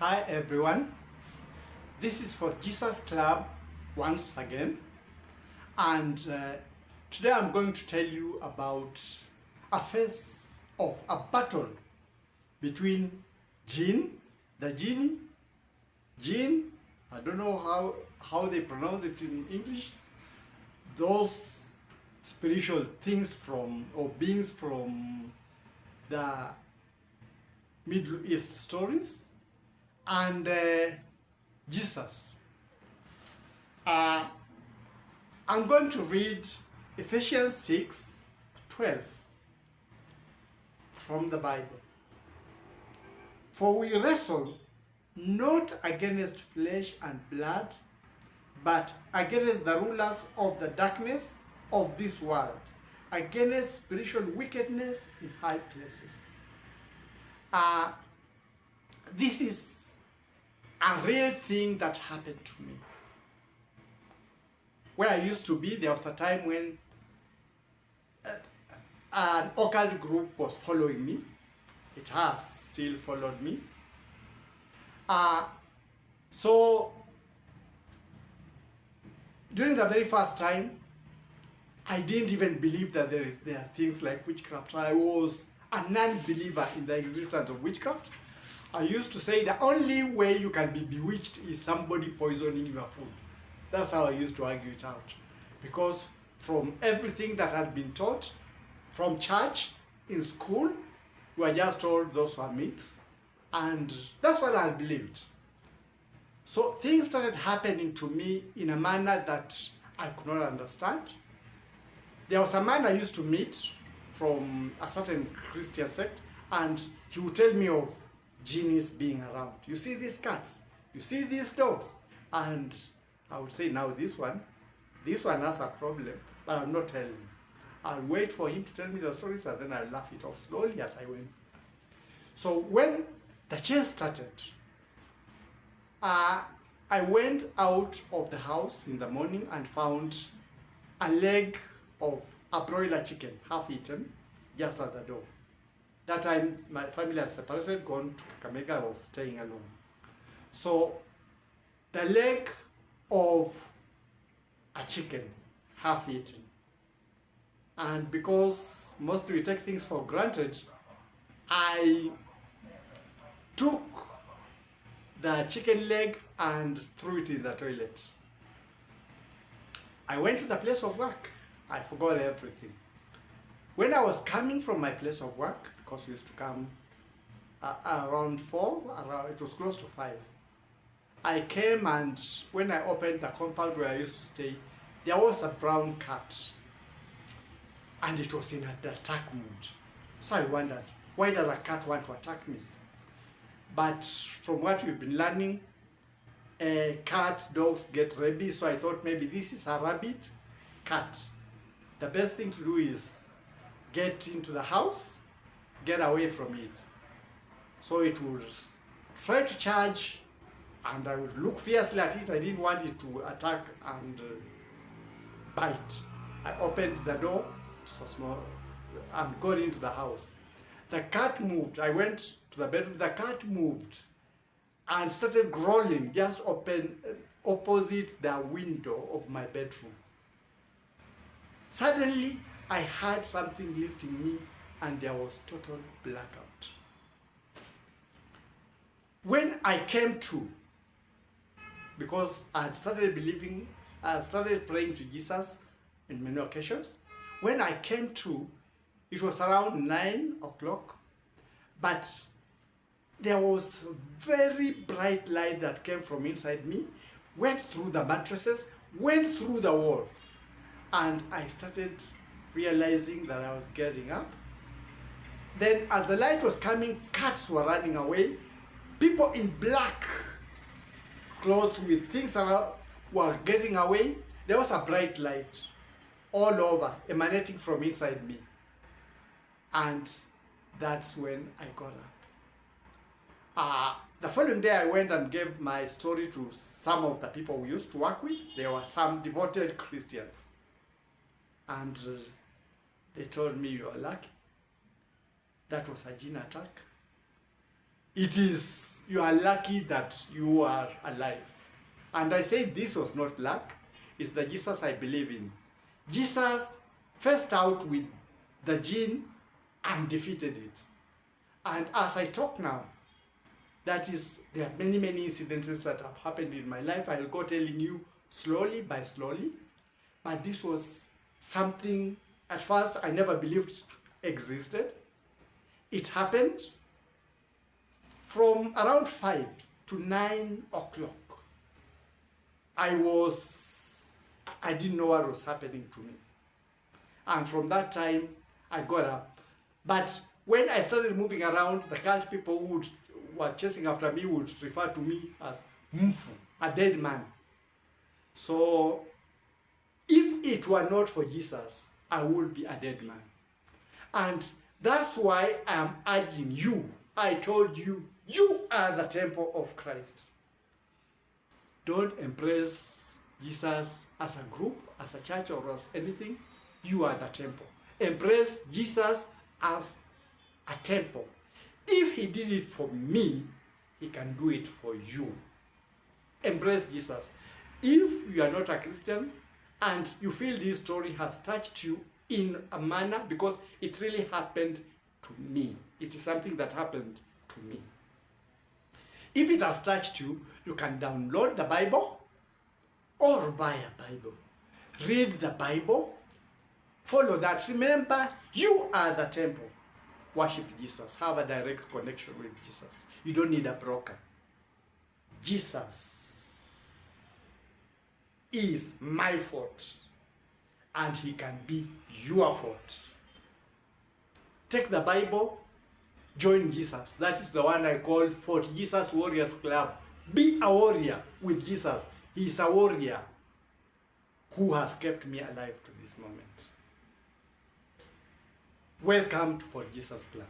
Hi everyone, this is for Jesus Club once again, and today I'm going to tell you about a phase of a battle between JINN, the genie, JINN, I don't know how they pronounce it in English, those spiritual things from, or beings from the Middle East stories, and Jesus. I'm going to read Ephesians 6:12 from the Bible. For we wrestle not against flesh and blood, but against the rulers of the darkness of this world, against spiritual wickedness in high places. This is a real thing that happened to me. Where I used to be, there was a time when an occult group was following me. It has still followed me. So during the very first time, I didn't even believe that there are things like witchcraft. I was a non-believer in the existence of witchcraft. I used to say the only way you can be bewitched is somebody poisoning your food. That's how I used to argue it out. Because from everything that had been taught, from church, in school, we were just told those were myths. And that's what I believed. So things started happening to me in a manner that I could not understand. There was a man I used to meet from a certain Christian sect, and he would tell me of genies being around. You see these cats, you see these dogs, and I would say, now this one has a problem, but I'm not telling him. I'll wait for him to tell me the stories, and then I'll laugh it off slowly as I went. So when the chase started, I went out of the house in the morning and found a leg of a broiler chicken, half eaten, just at the door. That time, my family had separated, gone to Kakamega, I was staying alone. So, the leg of a chicken, half eaten. And because mostly we take things for granted, I took the chicken leg and threw it in the toilet. I went to the place of work. I forgot everything. When I was coming from my place of work, because we used to come around 4, it was close to 5. I came, and when I opened the compound where I used to stay, there was a brown cat. And it was in an attack mood. So I wondered, why does a cat want to attack me? But from what we've been learning, cats, dogs get rabies, so I thought maybe this is a rabid cat. The best thing to do is get into the house, get away from it. So it would try to charge, and I would look fiercely at it. I didn't want it to attack and bite. I opened the door, just a small, and got into the house. The cat moved. I went to the bedroom. The cat moved and started growling just opposite the window of my bedroom. Suddenly, I heard something lifting me, and there was total blackout. When I came to, because I had started believing, I started praying to Jesus in many occasions. When I came to, it was around 9 o'clock, but there was a very bright light that came from inside me, went through the mattresses, went through the walls, and I started realizing that I was getting up. Then as the light was coming, cats were running away. People in black clothes with things around were getting away. There was a bright light all over, emanating from inside me. And that's when I got up. The following day I went and gave my story to some of the people we used to work with. There were some devoted Christians. And they told me, you are lucky. That was a JINN attack. you are lucky that you are alive. And I say this was not luck, it's the Jesus I believe in. Jesus first out with the JINN and defeated it. And as I talk now, there are many incidences that have happened in my life. I'll go telling you slowly by slowly. But this was something, at first, I never believed existed. It happened from around 5 to 9 o'clock. I didn't know what was happening to me. And from that time, I got up. But when I started moving around, the cult people who were chasing after me would refer to me as Mfu, a dead man. So, if it were not for Jesus, I would be a dead man. And that's why I am urging you. I told you, you are the temple of Christ. Don't embrace Jesus as a group, as a church, or as anything. You are the temple. Embrace Jesus as a temple. If he did it for me, he can do it for you. Embrace Jesus. If you are not a Christian and you feel this story has touched you in a manner, because it really happened to me. It is something that happened to me. If it has touched you, you can download the Bible or buy a Bible. Read the Bible. Follow that. Remember, you are the temple. Worship Jesus. Have a direct connection with Jesus. You don't need a broker. Jesus is my fort, and he can be your fort. Take the Bible, join Jesus. That is the one I call Fort Jesus Warriors Club. Be a warrior with Jesus. He is a warrior who has kept me alive to this moment. Welcome to Fort Jesus Club.